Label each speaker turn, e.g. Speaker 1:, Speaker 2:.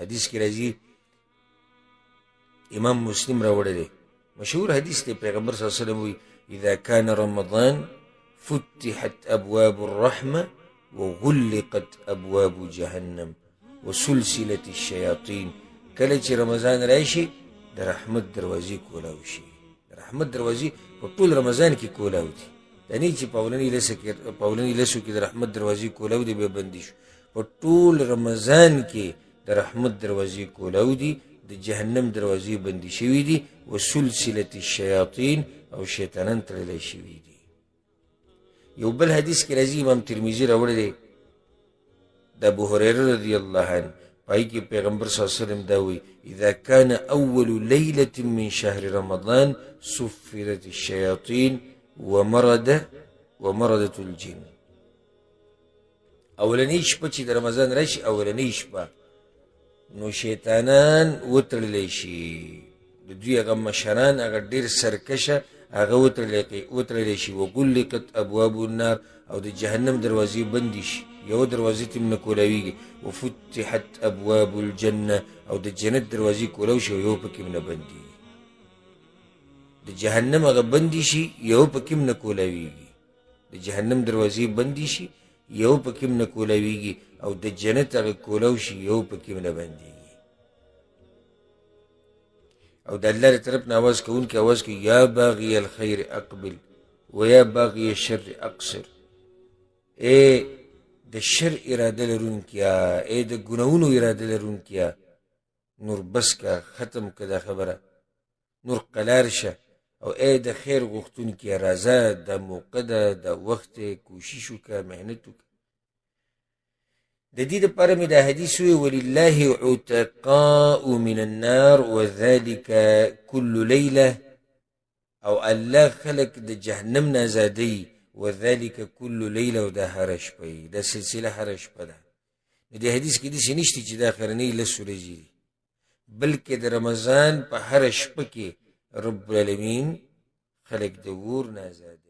Speaker 1: حدیث کی راځي امام مسلم راوړی دی مشهور حدیث دی پیغمبر صلی الله علیه وسلم وی اذا كان رمضان فتحت ابواب الرحمه وغلقت ابواب جهنم وسلسله الشياطين کله چې رمضان راشي د رحمت دروازې کولاو شي د رحمت دروازې په ټول رمضان کې کولاو دي دا نه چې په اولنۍ لسو کې د رحمت دروازې کولاو دي به بندي شو په ټول رمضان کې د رحمت دروازې کولاو دي د جهنم دروازې بندي شوي دي وسلسله الشیاطین او شیطانان تړلی شوي دي یو بل حدیث کې راځي امام ترمذي راوړی دی د ابو هریره رضی الله عنه پای کې پیغمبر صلی الله علیه وسلم دا وی اذا كان اول ليله من شهر رمضان سفرت الشياطين ومردت الجن اولنی شپه چې د رمضان راشي اولنی شپه نو شیطانان وتړلی شي د دوی هغه مشران هغه ډېر سرکشه هغه وتړلی شي وغلقت ابواب النار او د جهنم دروازې بندې شي یو دروازې ته نه کولاویږي وفتحت ابواب الجنه او د جنت دروازې کولاو شي یو پکې نه بندېږي د جهنم هغه بندې شي یو پکې نه کولاویږي د جهنم دروازې بندې شي یو پکې نه کولاویږي او د جنت هغه کولاو شي یو پکې نه بندېږي او د الله طرف نه आवाज کوونکی आवाज کوي یا باغی الخير اقبل ویا باغی الشر اقصر اے د شر اراده لرونکیا اے د ګناونو اراده لرونکیا نور بس کا ختم کړه خبره نور قلار شه او اے د خیر غوښتونکیا راځه د موقع د وخت کوشش وکړه مهنت وکړه د دې لپاره مې دا حدیث وی ولله عتقاء من النار وذلك كل ليله او الله خلق د جهنم نه آزادی وذلك كل ليله ودا هر شپه دا سلسله هر شپه ده د حدیث کې دې نشته چې د اخرنی لسو ورځې بلکې د رمضان په هر شپه کې رب العالمین خلق د ور نه آزاد